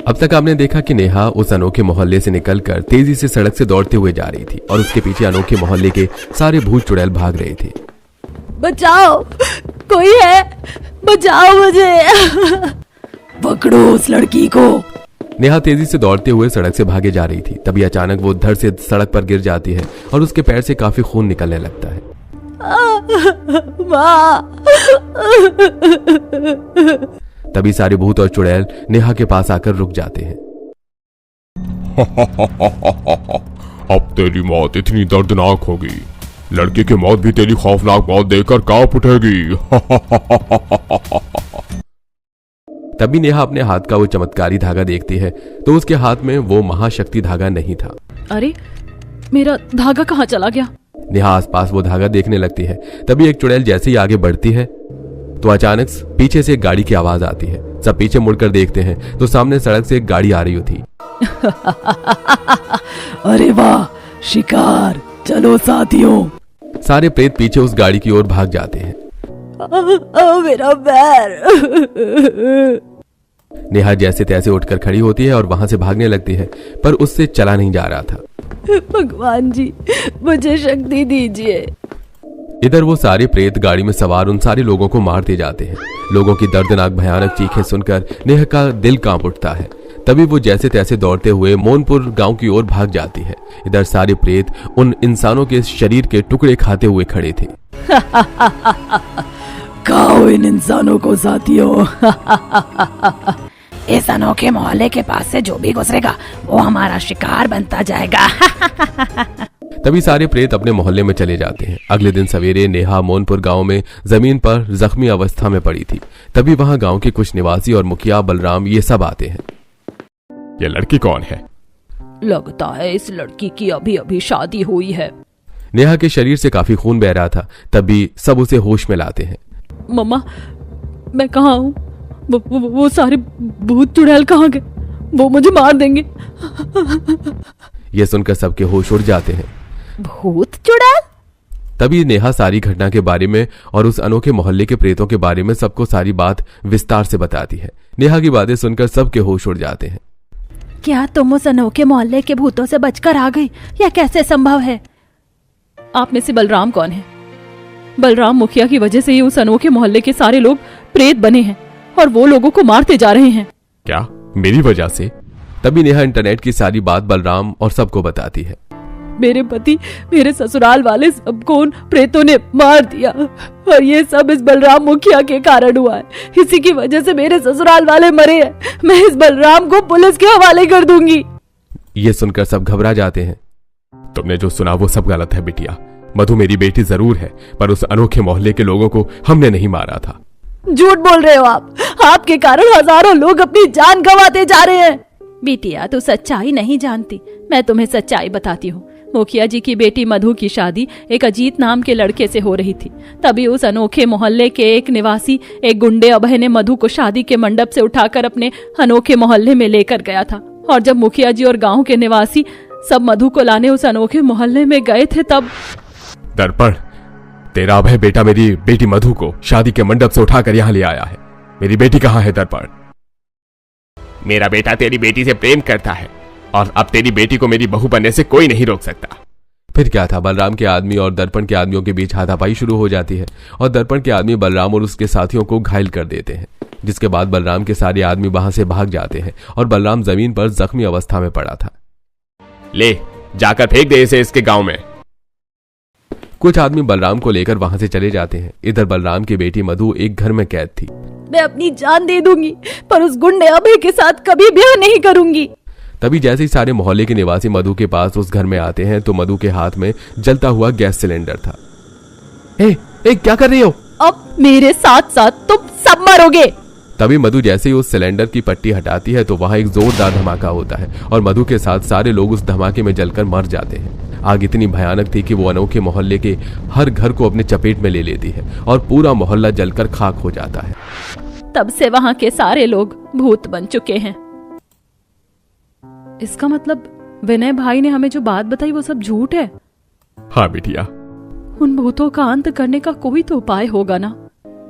अब तक आपने देखा कि नेहा उस अनोखे मोहल्ले से निकलकर तेजी से सड़क से दौड़ते हुए जा रही थी और उसके पीछे अनोखे मोहल्ले के सारे भूत चुड़ैल भाग रहे थे। बचाओ, कोई है, बचाओ मुझे। पकड़ो उस लड़की को। नेहा तेजी से दौड़ते हुए सड़क से भागे जा रही थी। तभी अचानक वो धड़ से सड़क पर गिर जाती है और उसके पैर से काफी खून निकलने लगता है। माँ। तभी सारे भूत और चुड़ैल नेहा के पास आकर रुक जाते हैं। अब तेरी मौत इतनी दर्दनाक होगी, लड़की की मौत भी तेरी खौफनाक मौत देखकर कांप उठेगी। तभी नेहा अपने हाथ का वो चमत्कारी धागा देखती है तो उसके हाथ में वो महाशक्ति धागा नहीं था। अरे, मेरा धागा कहाँ चला गया? नेहा आसपास वो धागा देखने लगती है। तभी एक चुड़ैल जैसे ही आगे बढ़ती है तो अचानक पीछे से एक गाड़ी की आवाज आती है। सब पीछे मुड़कर देखते हैं तो सामने सड़क से एक गाड़ी आ रही थी। अरे वाह, शिकार, चलो साथियों। सारे प्रेत पीछे उस गाड़ी की ओर भाग जाते हैं। मेरा पैर। नेहा जैसे तैसे उठकर खड़ी होती है और वहां से भागने लगती है, पर उससे चला नहीं जा रहा था। भगवान जी, मुझे शक्ति दीजिए। इधर वो सारे प्रेत गाड़ी में सवार उन सारे लोगों को मारते जाते हैं। लोगों की दर्दनाक भयानक चीखें सुनकर नेहा का दिल कांप उठता है। तभी वो जैसे तैसे दौड़ते हुए मोनपुर गांव की ओर भाग जाती है। इधर सारे प्रेत उन इंसानों के शरीर के टुकड़े खाते हुए खड़े थे। खाओ इन इंसानों को साथियों। इस अनोखे मोहल्ले के पास से जो भी गुजरेगा वो हमारा शिकार बनता जाएगा। तभी सारे प्रेत अपने मोहल्ले में चले जाते हैं। अगले दिन सवेरे नेहा मोनपुर गांव में जमीन पर जख्मी अवस्था में पड़ी थी। तभी वहां गांव के कुछ निवासी और मुखिया बलराम ये सब आते हैं। ये लड़की कौन है? लगता है इस लड़की की अभी अभी शादी हुई है। नेहा के शरीर से काफी खून बह रहा था। तभी सब उसे होश में लाते हैं। मम्मा, मैं कहाँ हूँ? वो सारे भूत चुड़ैल कहाँ गए? वो मुझे मार देंगे। ये सुनकर सबके होश उड़ जाते हैं। भूत चुड़ैल? तभी नेहा सारी घटना के बारे में और उस अनोखे मोहल्ले के प्रेतों के बारे में सबको सारी बात विस्तार से बताती है। नेहा की बातें सुनकर सबके होश उड़ जाते हैं। क्या तुम उस अनोखे मोहल्ले के भूतों से बचकर आ गई? यह कैसे संभव है? आप में से बलराम कौन है? बलराम मुखिया की वजह से ही उस अनोखे मोहल्ले के सारे लोग प्रेत बने हैं और वो लोगों को मारते जा रहे हैं। क्या मेरी वजह से? तभी नेहा इंटरनेट की सारी बात बलराम और सबको बताती है। मेरे पति, मेरे ससुराल वाले सबको उन प्रेतों ने मार दिया और ये सब इस बलराम मुखिया के कारण हुआ है। इसी की वजह से मेरे ससुराल वाले मरे हैं। मैं इस बलराम को पुलिस के हवाले कर दूंगी। ये सुनकर सब घबरा जाते हैं। तुमने जो सुना वो सब गलत है बिटिया। मधु मेरी बेटी जरूर है, पर उस अनोखे मोहल्ले के लोगों को हमने नहीं मारा था। झूठ बोल रहे हो आप। आपके कारण हजारों लोग अपनी जान गंवाते जा रहे हैं। बिटिया, तू सच्चाई नहीं जानती। मैं तुम्हें सच्चाई बताती हूँ। मुखिया जी की बेटी मधु की शादी एक अजीत नाम के लड़के से हो रही थी। तभी उस अनोखे मोहल्ले के एक निवासी, एक गुंडे अभय ने मधु को शादी के मंडप से उठाकर अपने अनोखे मोहल्ले में लेकर गया था। और जब मुखिया जी और गांव के निवासी सब मधु को लाने उस अनोखे मोहल्ले में गए थे तब दर्पण, तेरा अभय बेटा मेरी बेटी मधु को शादी के मंडप से उठाकर यहाँ ले आया है। मेरी बेटी कहाँ है दर्पण? मेरा बेटा तेरी बेटी से प्रेम करता है और अब तेरी बेटी को मेरी बहू बनने से कोई नहीं रोक सकता। फिर क्या था, बलराम के आदमी और दर्पण के आदमियों के बीच हाथापाई शुरू हो जाती है और दर्पण के आदमी बलराम और उसके साथियों को घायल कर देते हैं। जिसके बाद बलराम के सारे आदमी वहां से भाग जाते हैं और बलराम जमीन पर जख्मी अवस्था में पड़ा था। ले जाकर फेंक दे इसे इसके गांव में। कुछ आदमी बलराम को लेकर वहां से चले जाते हैं। इधर बलराम की बेटी मधु एक घर में कैद थी। मैं अपनी जान दे दूंगी पर उस गुंडे अभय के साथ कभी ब्याह नहीं करूंगी। तभी जैसे ही सारे मोहल्ले के निवासी मधु के पास उस घर में आते हैं तो मधु के हाथ में जलता हुआ गैस सिलेंडर था। ए, क्या कर रही हो? अब मेरे साथ साथ तुम सब मरोगे। तभी मधु जैसे ही उस सिलेंडर की पट्टी हटाती है तो वहां एक जोरदार धमाका होता है और मधु के साथ सारे लोग उस धमाके में जलकर मर जाते हैं। आग इतनी भयानक थी कि वो अनोखे मोहल्ले के हर घर को अपने चपेट में ले लेती है और पूरा मोहल्ला जलकर खाक हो जाता है। तब से वहां के सारे लोग भूत बन चुके हैं। इसका मतलब विनय भाई ने हमें जो बात बताई वो सब झूठ है। हाँ बिटिया। उन भूतों का अंत करने का कोई तो उपाय होगा ना?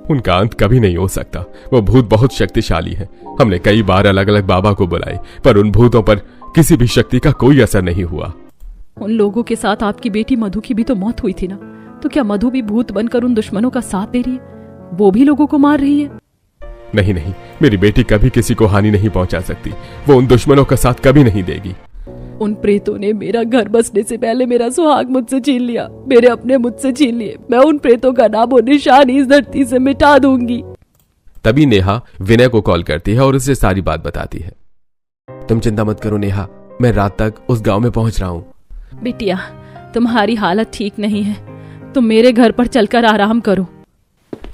उनका अंत कभी नहीं हो सकता। वो भूत बहुत शक्तिशाली है। हमने कई बार अलग अलग बाबा को बुलाए, पर उन भूतों पर किसी भी शक्ति का कोई असर नहीं हुआ। उन लोगों के साथ आपकी बेटी मधु की भी तो मौत हुई थी ना, तो क्या मधु भी भूत बनकर उन दुश्मनों का साथ दे रही है? वो भी लोगों को मार रही है? नहीं नहीं, मेरी बेटी कभी किसी को हानि नहीं पहुंचा सकती। वो उन दुश्मनों का साथ कभी नहीं देगी। उन प्रेतों ने मेरा घर बसने से पहले मेरा सुहाग मुझसे छीन लिया, मेरे अपने मुझसे छीन लिए। मैं उन प्रेतों का नाम और निशान इस धरती से मिटा दूंगी। तभी नेहा विनय को कॉल करती है और उसे सारी बात बताती है। तुम चिंता मत करो नेहा, मैं रात तक उस गांव में पहुंच रहा हूँ। बिटिया, तुम्हारी हालत ठीक नहीं है, तुम मेरे घर पर चलकर आराम करो।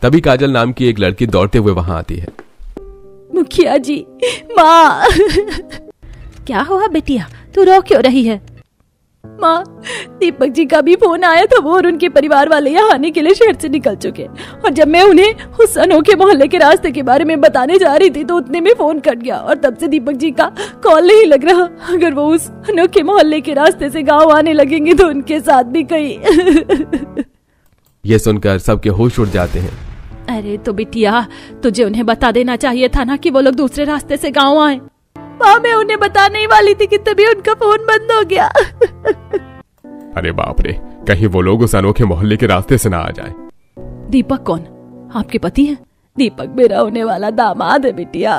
तभी काजल नाम की एक लड़की दौड़ते हुए वहां आती है। मुखिया जी, माँ। क्या हुआ बिटिया, तू रो क्यों रही है? माँ, दीपक जी का भी फोन आया था। वो और उनके परिवार वाले यहाँ आने के लिए शहर से निकल चुके हैं, और जब मैं उन्हें उस अनोखे मोहल्ले के रास्ते के बारे में बताने जा रही थी तो उतने में फोन कट गया, और तब से दीपक जी का कॉल नहीं लग रहा। अगर वो उस अनोखे मोहल्ले के रास्ते से गाँव आने लगेंगे तो उनके साथ भी कहीं। ये सुनकर सबके होश उड़ जाते हैं। अरे तो बिटिया, तुझे उन्हें बता देना चाहिए था ना कि वो लोग दूसरे रास्ते से गाँव आए। माँ, मैं उन्हें बताने ही वाली थी कि तभी उनका फोन बंद हो गया। अरे बाप रे, कहीं वो लोग उस अनोखे मोहल्ले के रास्ते से ना आ जाए। दीपक कौन? आपके पति हैं? दीपक मेरा होने वाला दामाद है बिटिया।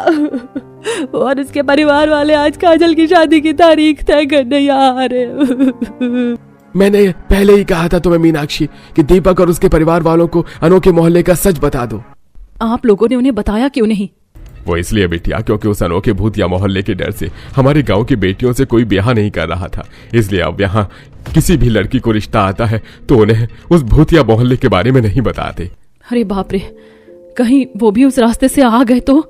और उसके परिवार वाले आज काजल की शादी की तारीख तय करने आ रहे। मैंने पहले ही कहा था तुम्हें मीनाक्षी कि दीपक और उसके परिवार वालों को अनोखे मोहल्ले का सच बता दो। आप लोगों ने उन्हें बताया क्यों नहीं? वो इसलिए बिटिया, क्योंकि उस अनोखे भूत या मोहल्ले के डर से हमारे गांव की बेटियों से कोई ब्याह नहीं कर रहा था। इसलिए अब यहाँ किसी भी लड़की को रिश्ता आता है तो उन्हें उस भूत या मोहल्ले के बारे में नहीं बताते। अरे बाप रे, कहीं वो भी उस रास्ते से आ गए तो?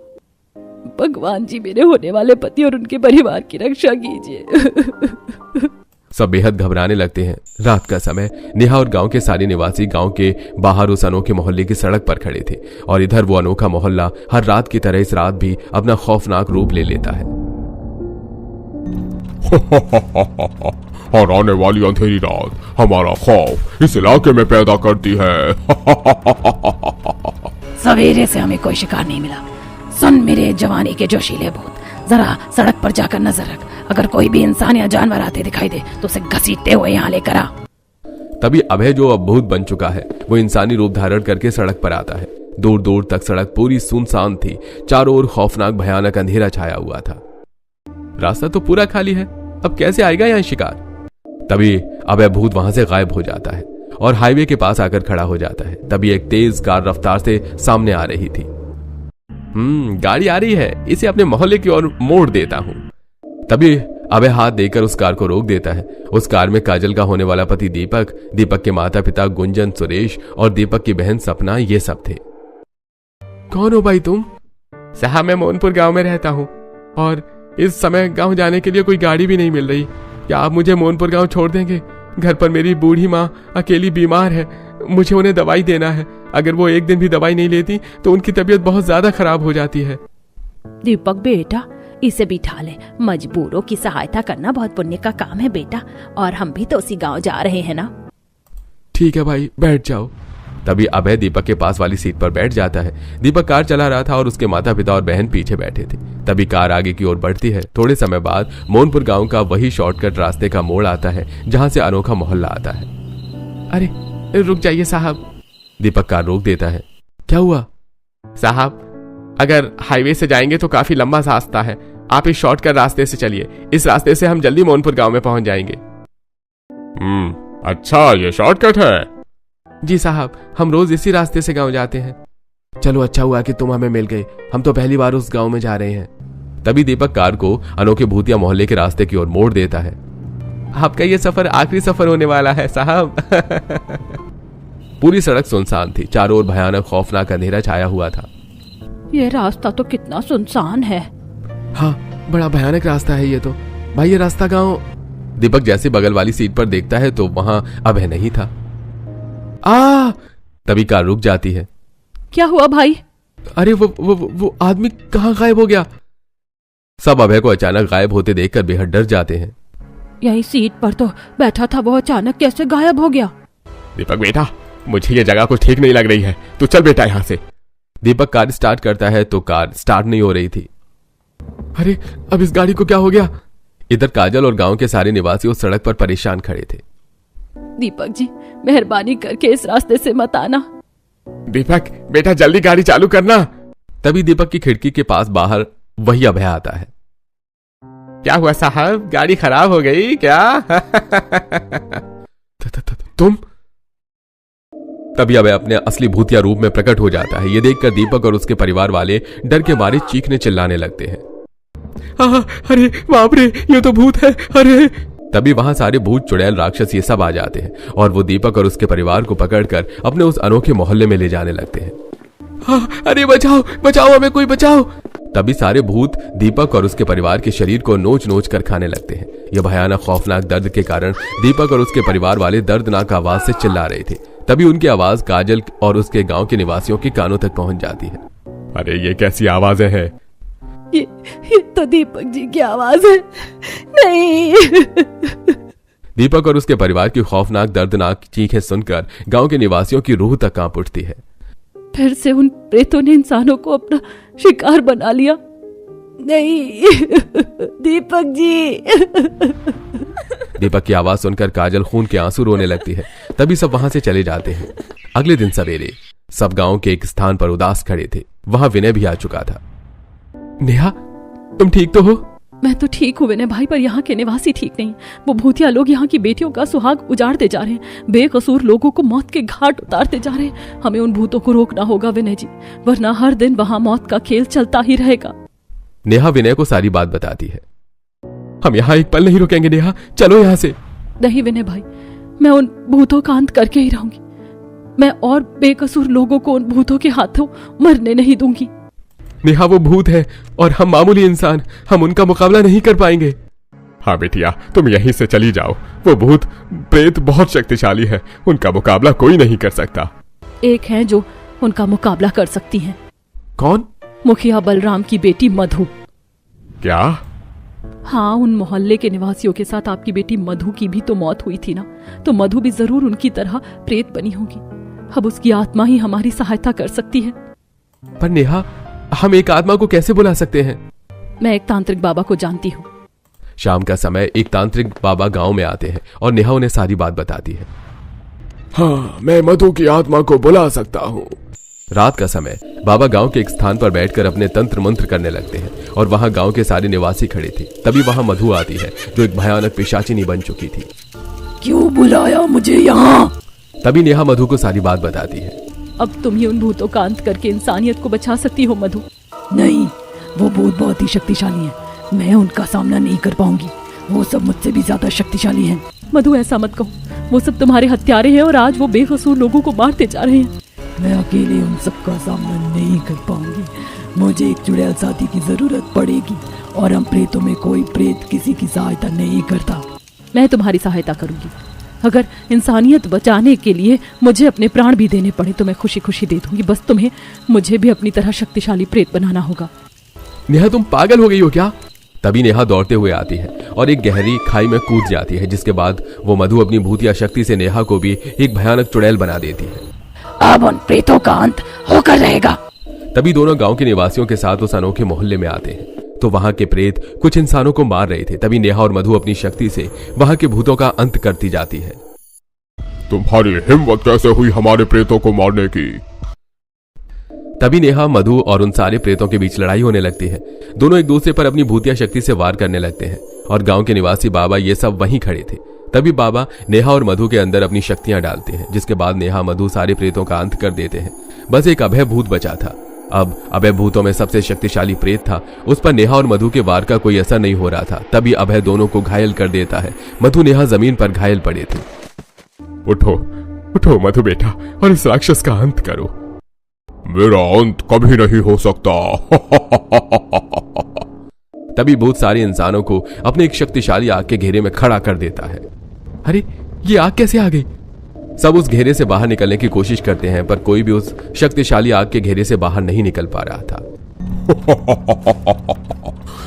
भगवान जी, मेरे होने वाले पति और उनके परिवार की रक्षा कीजिए। सब बेहद घबराने लगते हैं। रात का समय, नेहा और गांव के सारे निवासी गांव के बाहर उस अनोखे मोहल्ले की सड़क पर खड़े थे, और इधर वो अनोखा मोहल्ला हर रात की तरह इस रात भी अपना खौफनाक रूप ले लेता है। और आने वाली अंधेरी रात हमारा खौफ इस इलाके में पैदा करती है। सवेरे से हमें कोई शिकार नहीं मिला। सुन मेरे जवानी के जोशीले भूत, जरा सड़क पर जाकर नजर रख। अगर कोई भी इंसान या जानवर आते दिखाई दे तो उसे घसीटते हुए यहाँ लेकर आ। तभी अभय, जो अब भूत बन चुका है, वो इंसानी रूप धारण करके सड़क पर आता है। दूर दूर तक सड़क पूरी सुनसान थी। चारों ओर खौफनाक भयानक अंधेरा छाया हुआ था। रास्ता तो पूरा खाली है, अब कैसे आएगा यहाँ शिकार? तभी अभय भूत वहां से गायब हो जाता है और हाईवे के पास आकर खड़ा हो जाता है। तभी एक तेज कार रफ्तार से सामने आ रही थी। गाड़ी आ रही है, इसे अपने मोहल्ले की ओर मोड़ देता हूं। तभी अभय हाथ देकर उस कार को रोक देता है। उस कार में काजल का होने वाला पति दीपक, दीपक के माता पिता गुंजन, सुरेश और दीपक की बहन सपना, ये सब थे। कौन हो भाई तुम? साहब, मैं मोहनपुर गांव में रहता हूं और इस समय गांव जाने के लिए कोई गाड़ी भी नहीं मिल रही। क्या आप मुझे मोहनपुर गांव छोड़ देंगे? घर पर मेरी बूढ़ी माँ अकेली बीमार है, मुझे उन्हें दवाई देना है। अगर वो एक दिन भी दवाई नहीं लेती तो उनकी तबीयत बहुत ज्यादा खराब हो जाती है। दीपक बेटा, इसे बिठा ले। मजबूरों की सहायता करना बहुत पुण्य का काम है बेटा, और हम भी तो उसी गांव जा रहे हैं ना। ठीक है भाई, बैठ जाओ। तभी अभय दीपक के पास वाली सीट पर बैठ जाता है। दीपक कार चला रहा था और उसके माता पिता और बहन पीछे बैठे थे। तभी कार आगे की ओर बढ़ती है। थोड़े समय बाद मोहनपुर गांव का वही शॉर्टकट रास्ते का मोड़ आता है जहां से अनोखा मोहल्ला आता है। अरे रुक जाइए साहब, दीपक कार रोक देता है। क्या हुआ? साहब, अगर हाईवे से जाएंगे तो काफी लंबा रास्ता है, आप इस शॉर्टकट रास्ते से चलिए। इस रास्ते से हम जल्दी मोहनपुर गांव में पहुंच जाएंगे। अच्छा, ये शॉर्टकट है? जी साहब, हम रोज इसी रास्ते से गांव जाते हैं। चलो, अच्छा हुआ कि तुम हमें मिल गए, हम तो पहली बार उस गांव में जा रहे हैं। तभी दीपक कार को अनोखे भूतिया मोहल्ले के रास्ते की ओर मोड़ देता है। आपका ये सफर आखिरी सफर होने वाला है साहब। पूरी सड़क सुनसान थी। चारों ओर भयानक खौफनाक अंधेरा छाया हुआ था। ये रास्ता तो कितना सुनसान है। हाँ, बड़ा भयानक रास्ता है ये तो। भाई, ये रास्ता गांव। दीपक जैसे बगल वाली सीट पर देखता है तो वहां अभय नहीं था। तभी कार रुक जाती है। क्या हुआ भाई? अरे वो आदमी कहाँ गायब हो गया? सब अभय को अचानक गायब होते देखकर बेहद डर जाते हैं। यही सीट पर तो बैठा था, वो अचानक कैसे गायब हो गया? दीपक बेटा, मुझे ये जगह कुछ ठीक नहीं लग रही है, तू चल बेटा यहाँ से। दीपक कार स्टार्ट करता है तो कार स्टार्ट नहीं हो रही थी। अरे अब इस गाड़ी को क्या हो गया? इधर काजल और गांव के सारे निवासी उस सड़क पर परेशान खड़े थे। दीपक जी, मेहरबानी करके इस रास्ते से मत आना। दीपक बेटा जल्दी गाड़ी चालू करना। तभी दीपक की खिड़की के पास बाहर वही अभय आता है। क्या हुआ साहब, गाड़ी खराब हो गई क्या? तुम? तभी अभय अपने असली भूतिया रूप में प्रकट हो जाता है। ये देखकर दीपक और उसके परिवार वाले डर के मारे चीखने चिल्लाने लगते हैं। अरे बाप रे, ये तो भूत है। अरे तभी वहां सारे भूत चुड़ैल राक्षस ये सब आ जाते हैं और वो दीपक और उसके परिवार को पकड़कर अपने उस अनोखे मोहल्ले में ले जाने लगते हैं। अरे बचाओ बचाओ, हमें कोई बचाओ। तभी सारे भूत दीपक और उसके परिवार के शरीर को नोच नोच कर खाने लगते हैं। यह भयानक खौफनाक दर्द के कारण दीपक और उसके परिवार वाले दर्दनाक आवाज से चिल्ला रहे थे। तभी उनकी आवाज काजल और उसके गांव के निवासियों के कानों तक पहुंच जाती है। अरे ये कैसी आवाजें हैं? ये तो दीपक जी की आवाज है। नहीं। दीपक और उसके परिवार की खौफनाक दर्दनाक चीखें सुनकर गांव के निवासियों की रूह तक कांप उठती है। फिर से उन प्रेतों ने इंसानों को अपना शिकार बना लिया। नहीं दीपक जी। दीपक की आवाज सुनकर काजल खून के आंसू रोने लगती है। तभी सब वहां से चले जाते हैं। अगले दिन सवेरे सब गांव के एक स्थान पर उदास खड़े थे। वहां विनय भी आ चुका था। नेहा, तुम ठीक तो हो? मैं तो ठीक हूँ विनय भाई, पर यहाँ के निवासी ठीक नहीं। वो भूतिया लोग यहाँ की बेटियों का सुहाग उजाड़ते जा रहे हैं, बेकसूर लोगों को मौत के घाट उतारते जा रहे हैं। हमें उन भूतों को रोकना होगा विनय जी, वरना हर दिन वहाँ मौत का खेल चलता ही रहेगा। नेहा विनय को सारी बात बताती है। हम यहाँ एक पल नहीं रुकेंगे नेहा, चलो यहाँ से। नहीं विनय भाई, मैं उन भूतों का अंत करके ही रहूंगी। मैं और बेकसूर लोगों को उन भूतों के हाथों मरने नहीं दूंगी। नेहा वो भूत है और हम मामूली इंसान, हम उनका मुकाबला नहीं कर पाएंगे। हाँ बेटिया, तुम यहीं से चली जाओ। वो भूत प्रेत बहुत शक्तिशाली है, उनका मुकाबला कोई नहीं कर सकता। एक है जो उनका मुकाबला कर सकती है। कौन? मुखिया बलराम की बेटी मधु। क्या? हाँ, उन मोहल्ले के निवासियों के साथ आपकी बेटी मधु की भी तो मौत हुई थी ना, तो मधु भी जरूर उनकी तरह प्रेत बनी होगी। अब उसकी आत्मा ही हमारी सहायता कर सकती है। पर नेहा, हम एक आत्मा को कैसे बुला सकते हैं? मैं एक तांत्रिक बाबा को जानती हूँ। शाम का समय एक तांत्रिक बाबा गांव में आते हैं और नेहा उन्हें सारी बात बताती है। हाँ, मैं मधु की आत्मा को बुला सकता हूँ। रात का समय बाबा गांव के एक स्थान पर बैठकर अपने तंत्र मंत्र करने लगते हैं और वहां गांव के सारे निवासी खड़े थे। तभी वहां मधु आती है जो एक भयानक पिशाचिनी बन चुकी थी। क्यों बुलाया मुझे यहाँ? तभी नेहा मधु को सारी बात बताती है। अब तुम ही उन भूतों का अंत करके इंसानियत को बचा सकती हो मधु। नहीं, वो भूत बहुत ही शक्तिशाली है, मैं उनका सामना नहीं कर पाऊंगी। वो सब मुझसे भी ज्यादा शक्तिशाली हैं। मधु ऐसा मत कहो, वो सब तुम्हारे हत्यारे हैं और आज वो बेकसूर लोगों को मारते जा रहे हैं। मैं अकेले उन सब का सामना नहीं कर पाऊंगी। मुझे एक चुड़ैल साथी की जरूरत पड़ेगी और हम प्रेतों में कोई प्रेत किसी की सहायता नहीं करता। मैं तुम्हारी सहायता करूंगी। अगर इंसानियत बचाने के लिए मुझे अपने प्राण भी देने पड़े तो मैं खुशी खुशी दे दूंगी। बस तुम्हें मुझे भी अपनी तरह शक्तिशाली प्रेत बनाना होगा। नेहा, तुम पागल हो गई हो क्या? तभी नेहा दौड़ते हुए आती है और एक गहरी खाई में कूद जाती है, जिसके बाद वो मधु अपनी भूतिया शक्ति से नेहा को भी एक भयानक चुड़ैल बना देती है। अब उन प्रेतों का अंत होकर रहेगा। तभी दोनों गांव के निवासियों के साथ उस अनोखे मोहल्ले में आते हैं तो वहां के प्रेत कुछ इंसानों को मार रहे थे। तभी नेहा और मधु अपनी शक्ति से वहां के भूतों का अंत करती जाती है। तुम्हारी हिम्मत कैसे हुई हमारे प्रेतों को मारने की? तभी नेहा, मधु और उन सारे प्रेतों के बीच लड़ाई होने लगती है। दोनों एक दूसरे पर अपनी भूतिया शक्ति से वार करने लगते हैं और गांव के निवासी बाबा ये सब वहीं खड़े थे। तभी बाबा नेहा और मधु के अंदर अपनी शक्तियां डालते हैं, जिसके बाद नेहा मधु सारे प्रेतों का अंत कर देते हैं। बस एक अभय भूत बचा था। अब अभय भूतों में सबसे शक्तिशाली प्रेत था, उस पर नेहा और मधु के वार का कोई असर नहीं हो रहा था। तभी अभय दोनों को घायल कर देता है। मधु नेहा जमीन पर घायल पड़े थे। उठो उठो मधु बेटा और इस राक्षस का अंत करो। मेरा अंत कभी नहीं हो सकता। तभी भूत सारे इंसानों को अपने एक शक्तिशाली आग के घेरे में खड़ा कर देता है। अरे ये आग कैसे आ गई? सब उस घेरे से बाहर निकलने की कोशिश करते हैं पर कोई भी उस शक्तिशाली आग के घेरे से बाहर नहीं निकल पा रहा था।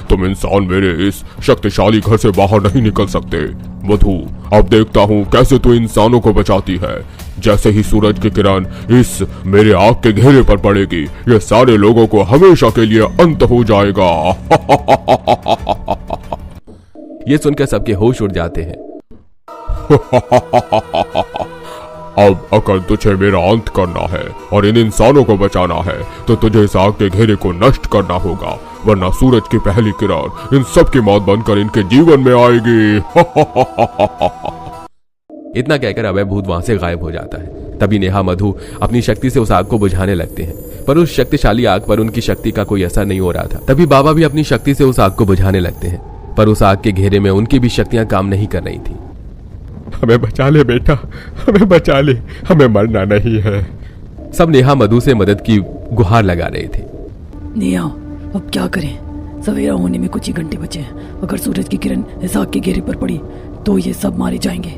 तुम इंसान मेरे इस शक्तिशाली घर से बाहर नहीं निकल सकते। मधु, अब देखता हूँ कैसे तू इंसानों को बचाती है। जैसे ही सूरज की किरण इस मेरे आग के घेरे पर पड़ेगी, ये सारे लोगों को हमेशा के लिए अंत हो जाएगा। ये सुनकर सबके होश उड़ जाते हैं। अब अगर तुझे मेरा अंत करना है और इन इंसानों को बचाना है तो तुझे इस आग के घेरे को नष्ट करना होगा, वरना सूरज की पहली किरण इन सब की मौत बनकर इनके जीवन में आएगी। इतना कहकर अभय भूत वहां से गायब हो जाता है। तभी नेहा मधु अपनी शक्ति से उस आग को बुझाने लगते हैं, पर उस शक्तिशाली आग पर उनकी शक्ति का कोई असर नहीं हो रहा था। तभी बाबा भी अपनी शक्ति से उस आग को बुझाने लगते हैं, पर उस आग के घेरे में उनकी भी शक्तियां काम नहीं कर रही थी। हमें बचा ले बेटा, हमें बचा ले, हमें मरना नहीं है। सब नेहा मधु से मदद की गुहार लगा रहे थे। नेहा, अब क्या करें? सवेरा होने में कुछ ही घंटे बचे हैं। अगर सूरज की किरण इस आग के घेरे पर पड़ी तो ये सब मारे जाएंगे।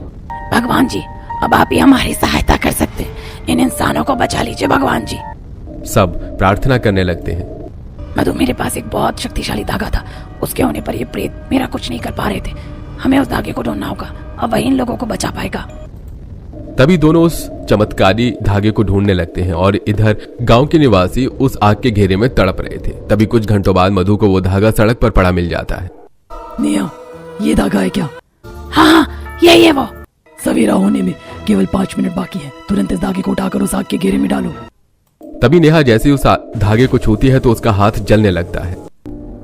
भगवान जी, अब आप ही हमारी सहायता कर सकते हैं। इन इंसानों को बचा लीजिए भगवान जी। सब प्रार्थना करने लगते हैं। मधु, मेरे पास एक बहुत शक्तिशाली धागा था, उसके होने पर ये प्रेत मेरा कुछ नहीं कर पा रहे थे। हमें उस धागे को ढूंढना होगा, अब वही इन लोगों को बचा पाएगा। तभी दोनों उस चमत्कारी धागे को ढूंढने लगते हैं और इधर गांव के निवासी उस आग के घेरे में तड़प रहे थे। तभी कुछ घंटों बाद मधु को वो धागा सड़क पर पड़ा मिल जाता है। नेहा, ये धागा है क्या? हाँ, यही है वो। सवेरा होने में केवल 5 मिनट बाकी है। तुरंत इस धागे को उठाकर उस आग के घेरे में डालो। तभी नेहा जैसे उस धागे को छूती है तो उसका हाथ जलने लगता है।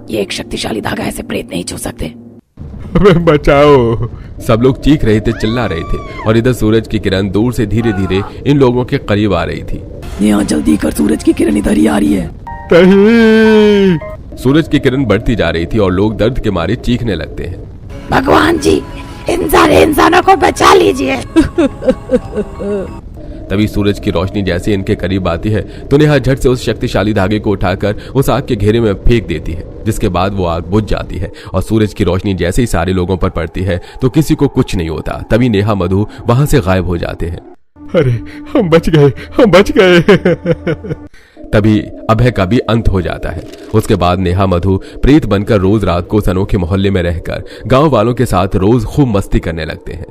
ये एक शक्तिशाली धागा, ऐसे प्रेत नहीं छू सकते। हमें बचाओ। सब लोग चीख रहे थे, चिल्ला रहे थे और इधर सूरज की किरण दूर से धीरे धीरे इन लोगों के करीब आ रही थी। नेहा, जल्दी कर, सूरज की किरण इधर ही आ रही है। नहीं। सूरज की किरण बढ़ती जा रही थी और लोग दर्द के मारे चीखने लगते हैं। भगवान जी, इन सारे इंसानों को बचा लीजिए। तभी सूरज की रोशनी जैसे इनके करीब आती है तो नेहा झट से उस शक्तिशाली धागे को उठाकर उस आग के घेरे में फेंक देती है, जिसके बाद वो आग बुझ जाती है और सूरज की रोशनी जैसे ही सारे लोगों पर पड़ती है तो किसी को कुछ नहीं होता। तभी नेहा मधु वहां से गायब हो जाते हैं। अरे, हम बच गए, हम बच गए। तभी अभय का भी अंत हो जाता है। उसके बाद नेहा मधु प्रेत बनकर रोज रात को उस अनोखे मोहल्ले में रहकर गांव वालों के साथ रोज खूब मस्ती करने लगते हैं।